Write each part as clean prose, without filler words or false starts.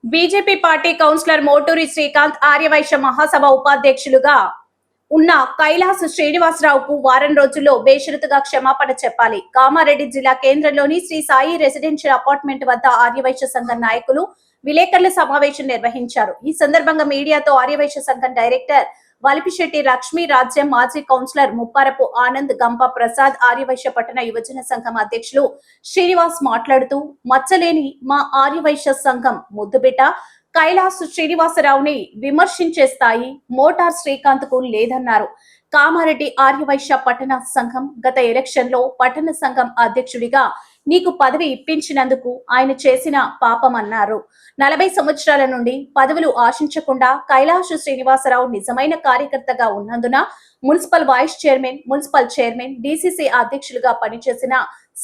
BJP party councillor Moturi Srikanth Aryavaishya Mahasabha ఉపాధ్యక్షులుగా ఉన్న కైలాస్ శ్రీనివాసరావుకు వారం రోజుల్లో బేషరతుగా క్షమాపణ చెప్పాలి. కామారెడ్డి జిల్లా కేంద్రంలోని శ్రీ సాయి రెసిడెన్షియల్ అపార్ట్మెంట్ వద్ద ఆర్యవైశ్య సంఘం నాయకులు విలేకరుల సమావేశం నిర్వహించారు. ఈ సందర్భంగా మీడియాతో ఆర్యవైశ్య సంఘం డైరెక్టర్ వలిపిశెట్టి లక్ష్మీ రాజ్యం, మాజీ కౌన్సిలర్ ముప్పారపు ఆనంద్, గంప ప్రసాద్, ఆర్యవైశ్య పట్టణ యువజన సంఘం అధ్యక్షులు శ్రీనివాస్ మాట్లాడుతూ, మచ్చలేని మా ఆర్యవైశ్య సంఘం ముద్దుబిడ్డ కైలాస్ శ్రీనివాసరావుని విమర్శించే స్థాయి మోటార్ శ్రీకాంత్ కు లేదన్నారు. కామారెడ్డి ఆర్యవైశ్య పట్టణ సంఘం గత ఎలక్షన్ లో పట్టణ సంఘం అధ్యక్షుడిగా నీకు పదవి ఇప్పించినందుకు ఆయన చేసిన పాపమన్నారు. 40 సంవత్సరాల నుండి పదవులు ఆశించకుండా కైలాష్ శ్రీనివాసరావు నిజమైన కార్యకర్తగా ఉన్నందున municipal vice chairman, municipal chairman, DCC అధ్యక్షులుగా పనిచేసిన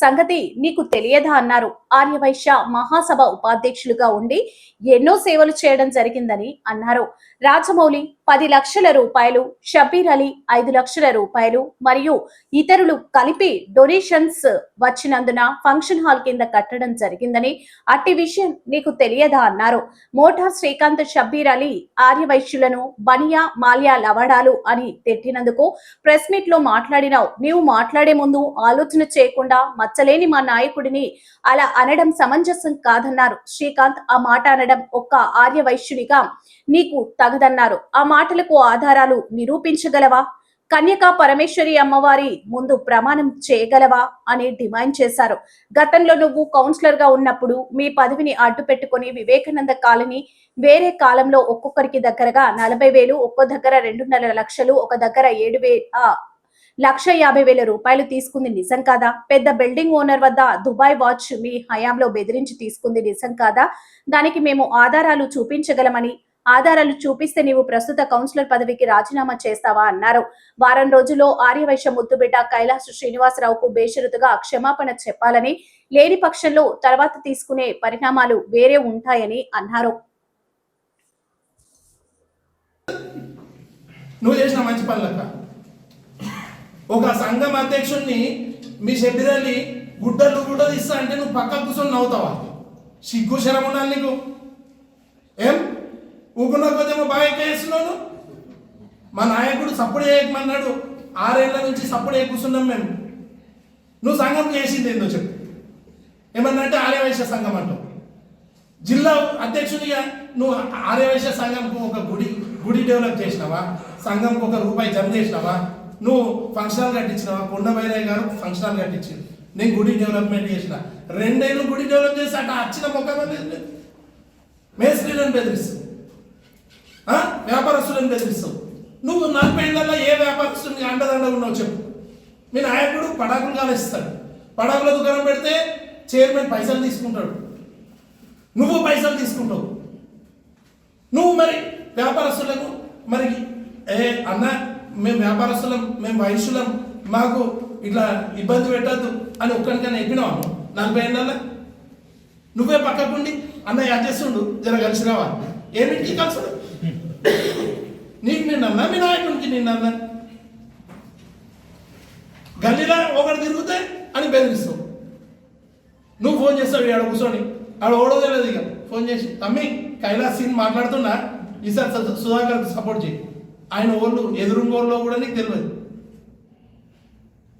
సంగతి నీకు తెలియదా అన్నారు. ఆర్యవైశ్య మహాసభ ఉపాధ్యక్షులుగా ఉండి ఎన్నో సేవలు చేయడం జరిగిందని అన్నారు. రాజమౌళి 10 లక్షల రూపాయలు, షబీర్ అలీ 5 లక్షల రూపాయలు మరియు ఇతరులు కలిపి డొనేషన్స్ వచ్చినందున ఫంక్షన్ హాల్ కింద కట్టడం జరిగిందని, అట్టి విషయం నీకు తెలియదా అన్నారు. మోటార్ శ్రీకాంత్, షబీర్ అలీ ఆర్యవైశ్యులను బనియా మాల్యా లవడాలు అని తిట్టినందుకు ప్రెస్ మీట్ లో మాట్లాడినావు. నీవు మాట్లాడే ముందు ఆలోచన చేయకుండా మచ్చలేని మా నాయకుడిని అలా అనడం సమంజసం కాదన్నారు. శ్రీకాంత్ ఆ మాట అనడం ఒక్క ఆర్యవైశ్యునిగా నీకు తగదన్నారు. ఆ మాటలకు ఆధారాలు నిరూపించగలవా? కన్యకా పరమేశ్వరి అమ్మవారి ముందు ప్రమాణం చేయగలవా అని డిమాండ్ చేశారు. గతంలో నువ్వు కౌన్సిలర్ గా ఉన్నప్పుడు మీ పదవిని అడ్డు పెట్టుకుని వివేకానంద కాలనీ వేరే కాలంలో ఒక్కొక్కరికి దగ్గరగా 40,000, ఒక్కో దగ్గర 2.5 లక్షలు, ఒక దగ్గర 7,50,000 రూపాయలు తీసుకుంది నిజం కాదా? పెద్ద బిల్డింగ్ ఓనర్ వద్ద దుబాయ్ వాచ్ మీ హయాంలో బెదిరించి తీసుకుంది నిజం కాదా? దానికి మేము ఆధారాలు చూపించగలమని, ఆధారాలు చూపిస్తే నీవు ప్రస్తుత కౌన్సిలర్ పదవికి రాజీనామా చేస్తావా అన్నారు. వారం రోజుల్లో ఆర్యవైశ్య ముద్దుబిడ్డ కైలాస్ శ్రీనివాసరావుకు బేషరతుగా క్షమాపణ చెప్పాలని, లేని పక్షంలో తర్వాత తీసుకునే పరిణామాలు వేరే ఉంటాయని అన్నారు. నువ్వు చేసిన మంచి పనులక్క ఒక సంఘం అధ్యక్షుడిని మీ షబీరలి గుడ్డలు కూడా ఇస్తా అంటే నువ్వు పక్క కూర్చొని నవ్వుతావా? సిగ్గు శరం ఉండాలి నీకు. ఏం ఊకున్న కొద్దేమో బాగా ఎక్కేస్తున్నాను. మా నాయకుడు సప్పుడు చేయమన్నాడు, 6 ఏళ్ల నుంచి సప్పుడు కూర్చున్నాం మేము. నువ్వు సంఘం చేసింది ఏందో చెప్పు. ఏమన్నంటే ఆర్యవైశ్య సంఘం అంటావు. జిల్లా అధ్యక్షుడిగా నువ్వు ఆర్యవైశ్య సంఘంకు ఒక గుడి డెవలప్ చేసినావా? సంఘంకు ₹1 జమ చేసినావా? నువ్వు ఫంక్షన్ కట్టించినావా? కొండ వైరయ్య గారు ఫంక్షన్ కట్టించింది, నేను గుడి డెవలప్మెంట్ చేసిన. 2 ఏళ్ళు గుడి డెవలప్ చేసి అట్లా వచ్చిన మొక్క మేస్త్రీలను బెదిరిస్తావు, వ్యాపారస్తులను బెదిరిస్తావు. నువ్వు 40 ఏళ్ళల్లో ఏ వ్యాపారస్తుని అండదండ ఉన్నావు చెప్పు. మీ నాయకుడు పటాకులు కాలేస్తాడు, పటాకుల దుకాణం పెడితే చైర్మన్ పైసలు తీసుకుంటాడు, నువ్వు పైసలు తీసుకుంటావు. నువ్వు మరి వ్యాపారస్తులకు మరి అన్న మేము వ్యాపారస్తులం, మేము వైశ్యులం, మాకు ఇట్లా ఇబ్బంది పెట్టద్దు అని ఒక్కడికైనా ఎక్కినావు 40 ఏళ్ళల్లో? నువ్వే పక్కకుండి అన్న చేస్తుండు, జర కలిసి రావా. ఏమిటికి కలుసుడు? నీకు నిన్నన్నా, మీ నాయకుడికి నిన్నన్నా. గల్లీలో ఒకటి తిరుగుతే అని బెదిరిస్తావు. నువ్వు ఫోన్ చేస్తావు ఆడ కూర్చొని, ఆడ ఓడోదేలేదు. ఇక ఫోన్ చేసి, తమ్మి కైలాస్ సీన్ మాట్లాడుతున్నా, ఈసారి సుధాకర్కి సపోర్ట్ చేయి. ఆయన ఓళ్ళు ఎదురుంగోళ్ళలో కూడా నీకు తెలియదు.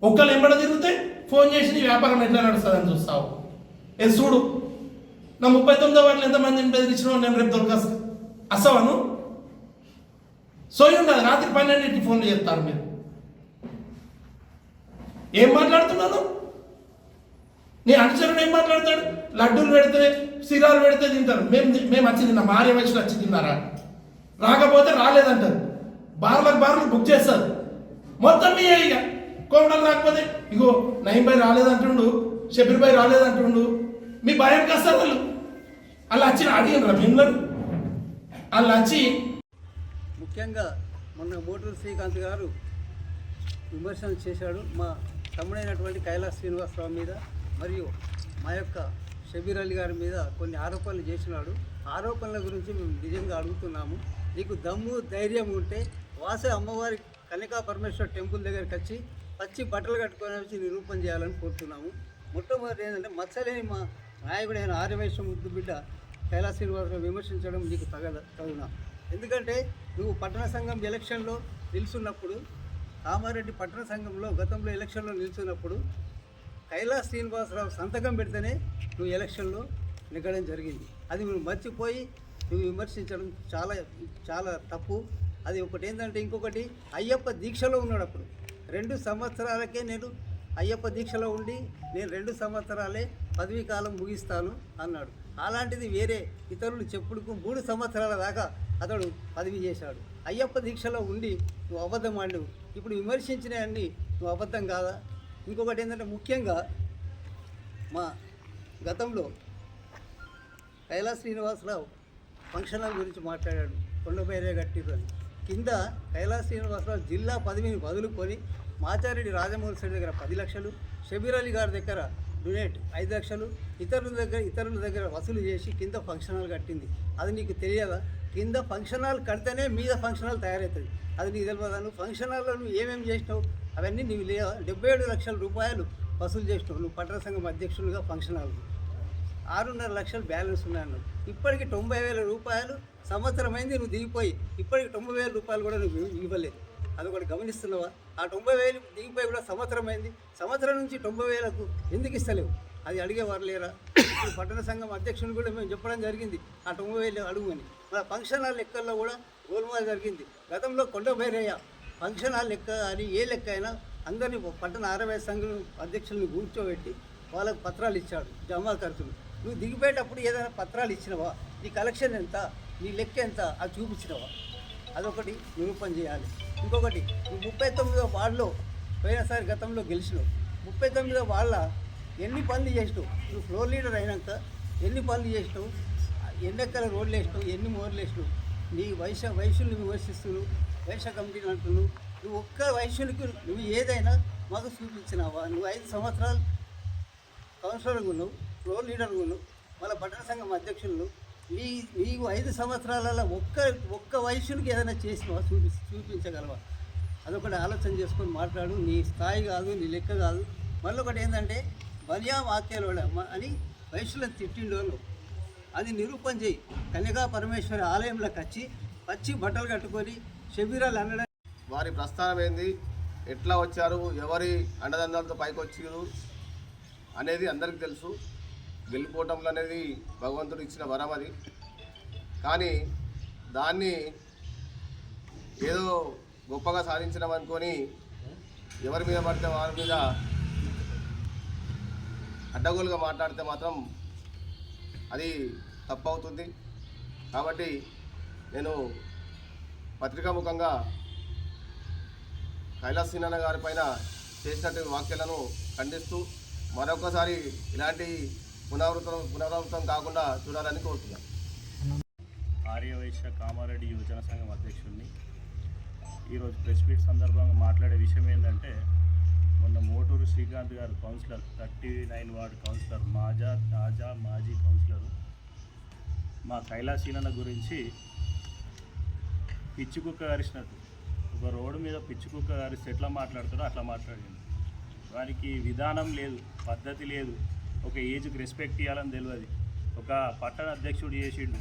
ఒక్కళ్ళు ఎంబడ తిరిగితే ఫోన్ చేసి నీ వ్యాపారం ఎట్లా నడుస్తుందని చూస్తావు. ఏది చూడు, నా 39వ వాటిలో ఎంతమందిని బెదిరించిన నేను రేపు దొరకాస్తా. అసవను సోయి ఉండదు. రాత్రి 12కి ఫోన్లు చేస్తారు మీరు. ఏం మాట్లాడుతున్నాను? నీ అనుచరుడు ఏం మాట్లాడతాడు? లడ్డూలు పెడితే, సిరాలు పెడితే తింటారు. మేము వచ్చి తిన్నాం, ఆర్యవైశ్యులు వచ్చి తిన్నారా? రాకపోతే రాలేదంటారు. బార్లు బుక్ చేస్తారు. మొత్తం మీ ఇక కోమడలు రాకపోతే ఇగో నయీం భాయ్ రాలేదంటుండు, షబీర్ భాయ్ రాలేదంటుండు. మీ భయం కాస్తారు వాళ్ళు. వాళ్ళు వచ్చి అడిగినరా మిమ్మల్ని? వాళ్ళు వచ్చి ముఖ్యంగా మొన్న మోటూరు శ్రీకాంత్ గారు విమర్శలు చేశాడు మా తమ్ముడైనటువంటి కైలాస్ శ్రీనివాసరావు మీద, మరియు మా యొక్క షబీర్ అలీ గారి మీద కొన్ని ఆరోపణలు చేసినాడు. ఆరోపణల గురించి మేము నిజంగా అడుగుతున్నాము. నీకు దమ్ము ధైర్యం ఉంటే వాసే అమ్మవారి కన్యకా పరమేశ్వర టెంపుల్ దగ్గరికి వచ్చి పచ్చి బట్టలు కట్టుకొని వచ్చి నిరూపణ చేయాలని కోరుతున్నాము. మొట్టమొదటి ఏంటంటే మచ్చలేని మా నాయకుడైన ఆర్యవైశ్య ముద్దుబిడ్డ కైలాస్ శ్రీనివాసరావు విమర్శించడం నీకు తగునా? ఎందుకంటే నువ్వు పట్టణ సంఘం ఎలక్షన్లో నిలుచున్నప్పుడు, కామారెడ్డి పట్టణ సంఘంలో గతంలో ఎలక్షన్లో నిలుచున్నప్పుడు కైలాస్ శ్రీనివాసరావు సంతకం పెడితేనే నువ్వు ఎలక్షన్లో నెగ్గడం జరిగింది. అది నువ్వు మర్చిపోయి నువ్వు విమర్శించడం చాలా చాలా తప్పు. అది ఒకటి ఏంటంటే, ఇంకొకటి అయ్యప్ప దీక్షలో ఉన్నాడు. అప్పుడు 2 సంవత్సరాలకే నేను అయ్యప్ప దీక్షలో ఉండి నేను 2 సంవత్సరాలే పదవీ కాలం ముగిస్తాను అన్నాడు. అలాంటిది వేరే ఇతరులు చెప్పుడుకు 3 సంవత్సరాల దాకా అతడు పదవి చేశాడు. అయ్యప్ప దీక్షలో ఉండి నువ్వు అబద్ధం ఆడినవు. ఇప్పుడు విమర్శించినవన్నీ నువ్వు అబద్ధం కాదా? ఇంకొకటి ఏంటంటే, ముఖ్యంగా మా గతంలో కైలాస్ శ్రీనివాసరావు ఫంక్షన్ హాల్ గురించి మాట్లాడాడు. కొండపైరే కట్టిరని కింద కైలాస్ శ్రీనివాసరావు జిల్లా పదవిని వదులుకొని మాచారెడ్డి రాజమౌళి రెడ్డి దగ్గర 10 లక్షలు, షబీర్ అలీ గారి దగ్గర డొనేట్ 5 లక్షలు, ఇతరుల దగ్గర వసూలు చేసి కింద ఫంక్షన్ హాల్ కట్టింది. అది నీకు తెలియదా? కింద ఫంక్షన్ హాల్ కడితేనే మీద ఫంక్షన్ హాల్ తయారవుతుంది. అది నీకు తెలియదా? నువ్వు ఫంక్షన్ హాల్లో నువ్వు ఏమేమి చేసినావు అవన్నీ నువ్వు 77 లక్షల రూపాయలు వసూలు చేసినావు. నువ్వు పట్టణ సంఘం అధ్యక్షులుగా ఫంక్షన్ హాల్ 6.5 లక్షలు బ్యాలెన్స్ ఉన్నాయన్నావు. ఇప్పటికి 90,000 రూపాయలు సంవత్సరమైంది నువ్వు దిగిపోయి, ఇప్పటికి 90,000 రూపాయలు కూడా నువ్వు ఇవ్వలేదు. అది ఒకటి గమనిస్తున్నావా? ఆ 90,000 దిగిపోయి కూడా సంవత్సరం నుంచి 90,000కు ఎందుకు ఇస్తలేవు? అది అడిగేవారు లేరా? ఇప్పుడు పట్టణ సంఘం అధ్యక్షుని కూడా మేము చెప్పడం జరిగింది ఆ 90,000 అడుగుమని. మన ఫంక్షన్ హాల్ లెక్కల్లో కూడా గోల్మాల్ జరిగింది. గతంలో కొండభైరయ్య ఫంక్షన్ హాల్ లెక్క అని ఏ లెక్క అయినా అందరినీ పట్టణ 60 సంఘం అధ్యక్షుల్ని కూర్చోబెట్టి వాళ్ళకు పత్రాలు ఇచ్చాడు, జమా ఖర్చులు. నువ్వు దిగిపోయేటప్పుడు ఏదైనా పత్రాలు ఇచ్చినవా? నీ కలెక్షన్ ఎంత, నీ లెక్క ఎంత అది చూపించినవా? అదొకటి నిరూపణ చేయాలి. ఇంకొకటి, నువ్వు 39వ వార్డులో పోయినసారి గతంలో గెలిచినావు. 39వ వార్డులో ఎన్ని పనులు చేసినావు? నువ్వు ఫ్లోర్ లీడర్ అయినాక ఎన్ని పనులు చేసినావు? ఎన్నెక్కల రోడ్లు వేసినావు? ఎన్ని మోర్లు వేసినావు? నీ వయసుల్ని విమర్శిస్తున్నావు, వైశ్య కమిటీని అంటున్నావు. నువ్వు ఒక్క వయసునికి నువ్వు ఏదైనా మాకు చూపించినావా? నువ్వు 5 సంవత్సరాలు కౌన్సిలర్గా ఉన్నావు, ఫ్లోర్ లీడర్గా ఉన్నావు, మళ్ళీ పట్టణ సంఘం అధ్యక్షులు. నీవు 5 సంవత్సరాలలో ఒక్క వయసునికి ఏదైనా చేసినావా? చూపించగలవా? అదొకటి ఆలోచన చేసుకొని మాట్లాడు. నీ స్థాయి కాదు, నీ లెక్క కాదు. మళ్ళీ ఒకటి ఏంటంటే, బలియా వాక్యాలు అని వయసులను తిట్టిండోళ్ళు అది నిరూపణ చేయి. కన్యకా పరమేశ్వరి ఆలయంలోకి వచ్చి పచ్చి బట్టలు కట్టుకొని షబీరాలు అనడం. వారి ప్రస్థానం ఏంది, ఎట్లా వచ్చారు, ఎవరి అండదండాలతో పైకి వచ్చారు అనేది అందరికీ తెలుసు. గెలుపోవటంలో అనేది భగవంతుడు ఇచ్చిన వరం అది. కానీ దాన్ని ఏదో గొప్పగా సాధించడం అనుకొని ఎవరి మీద పడితే వారి మీద అడ్డగోలుగా మాట్లాడితే మాత్రం అది తప్పవుతుంది. కాబట్టి నేను పత్రికాముఖంగా కైలాస్ శ్రీనారాయణ గారి పైన చేసినటువంటి వ్యాఖ్యలను ఖండిస్తూ మరొకసారి ఇలాంటి పునరావృతం కాకుండా చూడాలని కోరుతున్నాను. ఆర్యవైశ్య కామారెడ్డి యువజన సంఘం అధ్యక్షుడిని. ఈరోజు ప్రెస్ మీట్ సందర్భంగా మాట్లాడే విషయం ఏంటంటే, మొన్న మోటూరు శ్రీకాంత్ గారు కౌన్సిలర్, 39 వార్డు కౌన్సిలర్, మాజీ కౌన్సిలరు మా కైలాసీనన్న గురించి పిచ్చి కుక్క గారిసినట్టు, ఒక రోడ్డు మీద పిచ్చి కుక్క గారిస్తే ఎట్లా మాట్లాడుతాడో అట్లా మాట్లాడింది. వానికి విధానం లేదు, పద్ధతి లేదు, ఒక ఏజ్కి రెస్పెక్ట్ ఇవ్వాలని తెలియదు. ఒక పట్టణ అధ్యక్షుడు చేసిండు.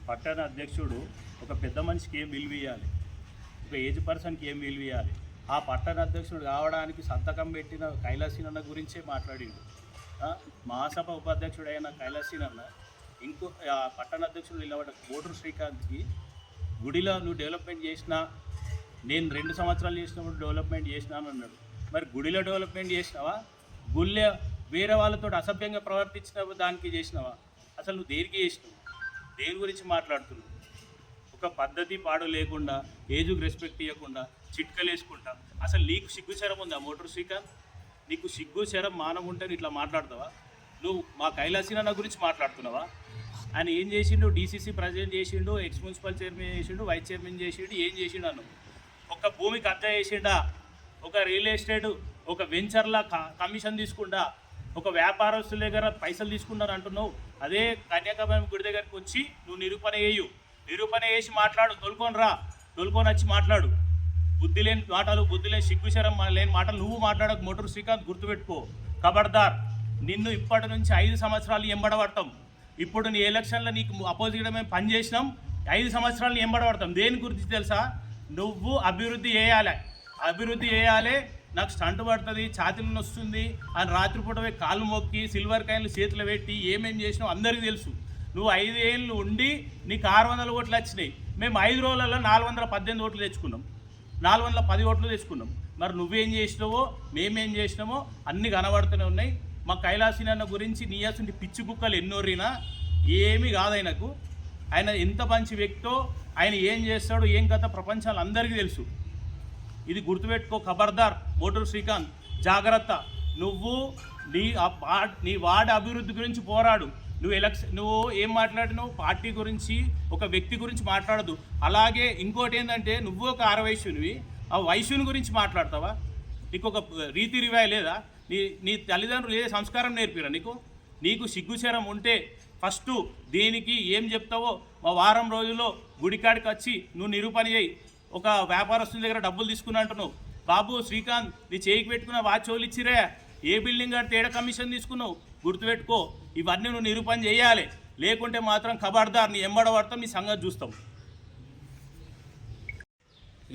పట్టణ అధ్యక్షుడు ఒక పెద్ద మనిషికి ఏం విలువ ఇవ్వాలి, ఒక ఏజ్ పర్సన్కి ఏం విలువ ఇవ్వాలి. ఆ పట్టణ అధ్యక్షుడు కావడానికి సంతకం పెట్టిన కైలాసీనన్న గురించే మాట్లాడిండు. మహాసభ ఉపాధ్యక్షుడు అయిన కైలాసీనన్న ఇంకో పట్టణ అధ్యక్షుడు నిలబడ్డ మోటూరు శ్రీకాంత్కి గుడిలో నువ్వు డెవలప్మెంట్ చేసినా, నేను 2 సంవత్సరాలు చేసినప్పుడు డెవలప్మెంట్ చేసినాను అన్నాడు. మరి గుడిలో డెవలప్మెంట్ చేసినావా, గుళ్ళే వేరే వాళ్ళతో అసభ్యంగా ప్రవర్తించిన దానికి చేసినావా? అసలు నువ్వు దేనికి చేసినావు? దేని గురించి మాట్లాడుతున్నావు? ఒక పద్ధతి పాడు లేకుండా, ఏజ్కి రెస్పెక్ట్ ఇవ్వకుండా, చిట్కలు వేసుకుంటా. అసలు నీకు సిగ్గుశరం ఉందా మోటూరు శ్రీకాంత్? నీకు సిగ్గుశరం మానం ఉంటే ఇట్లా మాట్లాడతావా? నువ్వు మా కైలాసీనన్న గురించి మాట్లాడుతున్నావా? ఆయన ఏం చేసిండు? డీసీసీ ప్రెసిడెంట్ చేసిండు, ఎక్స్ మున్సిపల్ చైర్మన్ చేసిండు, వైస్ చైర్మన్ చేసిండు. ఏం చేసిండు అను? ఒక భూమి కబ్జా చేసిండా? ఒక రియల్ ఎస్టేట్, ఒక వెంచర్లా కమిషన్ తీసుకుంటా? ఒక వ్యాపారస్తుల దగ్గర పైసలు తీసుకుంటాను అంటున్నావు. అదే కన్యాకుమారి గుడి దగ్గరికి వచ్చి నువ్వు నిరూపణ చేసి మాట్లాడు. తొలుకొని వచ్చి మాట్లాడు. బుద్ధి లేని మాటలు, బుద్ధి లేని సిగ్గుశరం లేని మాటలు నువ్వు మాట్లాడక మోటూరు శ్రీకాంత్, గుర్తుపెట్టుకో. ఖబర్దార్, నిన్ను ఇప్పటి నుంచి 5 సంవత్సరాలు ఎంబడబడతాం. ఇప్పుడు నీ ఎలక్షన్లో నీకు అపోజిట్గా మేము పనిచేసినాం, 5 సంవత్సరాలు ఎంబడబడతాం. దేని గురించి తెలుసా? నువ్వు అభివృద్ధి చేయాలి, నాకు స్టంట్ పడుతుంది, ఛాతీలు నొస్తుంది అని రాత్రిపూట పోయి కాళ్ళు మొక్కి సిల్వర్ కాయిన్లు చేతులు పెట్టి ఏమేం చేసినావు అందరికీ తెలుసు. నువ్వు 5 ఏళ్ళు ఉండి నీకు 600 ఓట్లు వచ్చినాయి. మేము 5 రోజులలో 418 ఓట్లు తెచ్చుకున్నాం, 410 ఓట్లు తెచ్చుకున్నాం. మరి నువ్వేం చేసినావో మేమేం చేసినామో అన్నీ కనబడుతూనే ఉన్నాయి. మా కైలాసీనన్న గురించి నీయాసుంటి పిచ్చి కుక్కలు ఎన్నోరినా ఏమీ కాదు ఆయనకు. ఆయన ఎంత మంచి వ్యక్తో, ఆయన ఏం చేస్తాడో ఏం కథ ప్రపంచాలు అందరికీ తెలుసు. ఇది గుర్తుపెట్టుకో, ఖబర్దార్ మోటూరు శ్రీకాంత్, జాగ్రత్త. నువ్వు నీ వార్డు అభివృద్ధి గురించి పోరాడు. నువ్వు ఏం మాట్లాడినావు పార్టీ గురించి, ఒక వ్యక్తి గురించి మాట్లాడదు. అలాగే ఇంకోటి ఏంటంటే, నువ్వు ఒక 6 వయసునివి, ఆ వయసుని గురించి మాట్లాడతావా? నీకు ఒక రీతి రివాయి లేదా? నీ తల్లిదండ్రులు ఏ సంస్కారం నేర్పిరా నీకు సిగ్గుచరం ఉంటే ఫస్ట్ దీనికి ఏం చెప్తావో మా వారం రోజుల్లో గుడికాడికి వచ్చి నువ్వు నిరూపణ చేయి. ఒక వ్యాపారస్తుల దగ్గర డబ్బులు తీసుకున్నా అంటున్నావు. బాబు శ్రీకాంత్, నీ చేయికి పెట్టుకున్న వాచోళ్ళు ఇచ్చిరే, ఏ బిల్డింగ్ కడితే ఏడ కమిషన్ తీసుకున్నావు? గుర్తుపెట్టుకో, ఇవన్నీ నువ్వు నిరూపణ చేయాలి. లేకుంటే మాత్రం ఖబర్దార్, నీ ఎంబడబడతాం, నీ సంగతి చూస్తాం.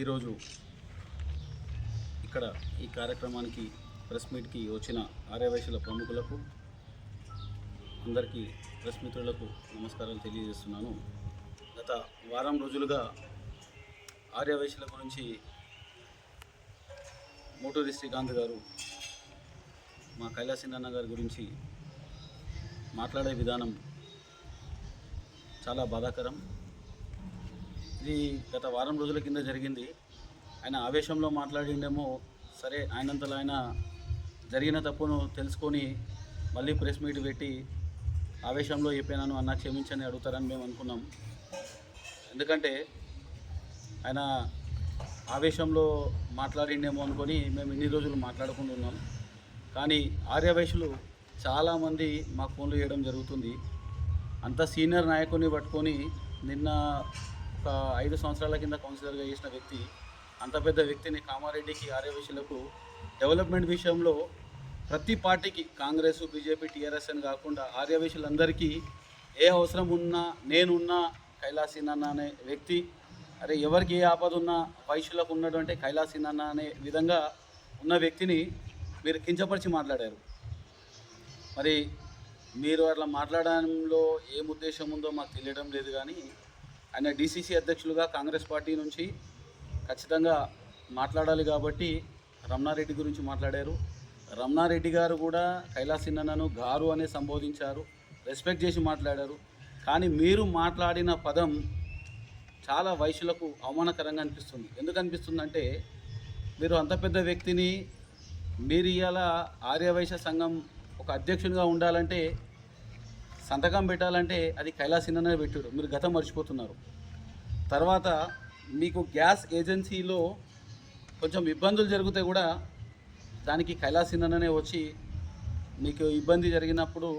ఈరోజు ఇక్కడ ఈ కార్యక్రమానికి ప్రెస్ మీట్కి వచ్చిన ఆర్యవైశ్యుల ప్రముఖులకు, అందరికీ ప్రెస్ మిత్రులకు నమస్కారాలు తెలియజేస్తున్నాను. గత వారం రోజులుగా ఆర్యవైశ్యుల గురించి మోటూరి శ్రీకాంత్ గారు మా కైలాసీనన్న గారి గురించి మాట్లాడే విధానం చాలా బాధాకరం. ఇది గత వారం రోజుల కింద జరిగింది. ఆయన ఆవేశంలో మాట్లాడిండేమో సరే, ఆయనంతలో ఆయన జరిగిన తప్పును తెలుసుకొని మళ్ళీ ప్రెస్ మీట్ పెట్టి ఆవేశంలో చెప్పాను అన్న క్షమించని అడుగుతారని మేము అనుకున్నాం. ఎందుకంటే ఆయన ఆవేశంలో మాట్లాడిండేమో అనుకొని మేము ఇన్ని రోజులు మాట్లాడుకుంటున్నాం. కానీ ఆర్యవైశ్యులు చాలామంది మాకు ఫోన్లు చేయడం జరుగుతుంది. అంత సీనియర్ నాయకుడిని పట్టుకొని నిన్న ఒక 5 సంవత్సరాల కింద కౌన్సిలర్గా చేసిన వ్యక్తి, అంత పెద్ద వ్యక్తిని కామారెడ్డికి ఆర్యవైశ్యులకు డెవలప్మెంట్ విషయంలో ప్రతి పార్టీకి, కాంగ్రెస్, బీజేపీ, టీఆర్ఎస్ అని కాకుండా ఆర్యవైశ్యులందరికీ ఏ అవసరం ఉన్నా నేనున్నా కైలాసీనన్న అనే వ్యక్తి, అరే ఎవరికి ఏ ఆపద ఉన్నా వైశ్యులకు ఉన్నటువంటి కైలాసీనన్న అనే విధంగా ఉన్న వ్యక్తిని మీరు కించపరిచి మాట్లాడారు. మరి మీరు అట్లా మాట్లాడడంలో ఏం ఉద్దేశం ఉందో మాకు తెలియడం లేదు. కానీ ఆయన డీసీసీ అధ్యక్షులుగా కాంగ్రెస్ పార్టీ నుంచి ఖచ్చితంగా మాట్లాడాలి కాబట్టి రమణారెడ్డి గురించి మాట్లాడారు. రమణారెడ్డి గారు కూడా కైలాసీనన్నను గారు అనే సంబోధించారు, రెస్పెక్ట్ చేసి మాట్లాడారు. కానీ మీరు మాట్లాడిన పదం చాలా వైశ్యులకు అవమానకరంగా అనిపిస్తుంది. ఎందుకు అనిపిస్తుందంటే, మీరు అంత పెద్ద వ్యక్తిని, మీరు ఇవాళ ఆర్యవైశ్య సంఘం ఒక అధ్యక్షునిగా ఉండాలంటే, సంతకం పెట్టాలంటే అది కైలాసీనన్నే పెట్టాడు. మీరు గతం మర్చిపోతున్నారు. తర్వాత మీకు గ్యాస్ ఏజెన్సీలో కొంచెం ఇబ్బందులు జరిగితే కూడా దానికి కైలాసీనన్ననే వచ్చి మీకు ఇబ్బంది జరిగినప్పుడు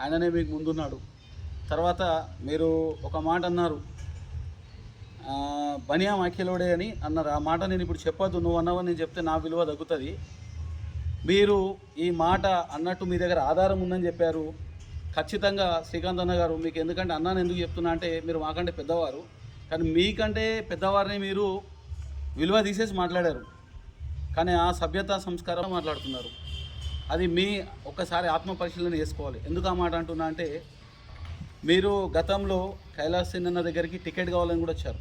ఆయననే మీకు ముందున్నాడు. తర్వాత మీరు ఒక మాట అన్నారు, బనియా మాఖ్యలోడే అని అన్నారు. ఆ మాట నేను ఇప్పుడు చెప్పొద్దు, నువ్వు అన్నావని నేను చెప్తే నా విలువ తగ్గుతుంది. మీరు ఈ మాట అన్నట్టు మీ దగ్గర ఆధారం ఉందని చెప్పారు. ఖచ్చితంగా శ్రీకాంత్ అన్న గారు, మీకు ఎందుకంటే అన్నాను ఎందుకు చెప్తున్నా అంటే, మీరు మాకంటే పెద్దవారు, కానీ మీకంటే పెద్దవారిని మీరు విలువ తీసేసి మాట్లాడారు. కానీ ఆ సభ్యత సంస్కారం మాట్లాడుతున్నారు. అది మీ ఒక్కసారి ఆత్మ పరిశీలన చేసుకోవాలి. ఎందుకు ఆ మాట అంటున్నా అంటే, మీరు గతంలో కైలాసీనన్న దగ్గరికి టికెట్ కావాలని కూడా వచ్చారు.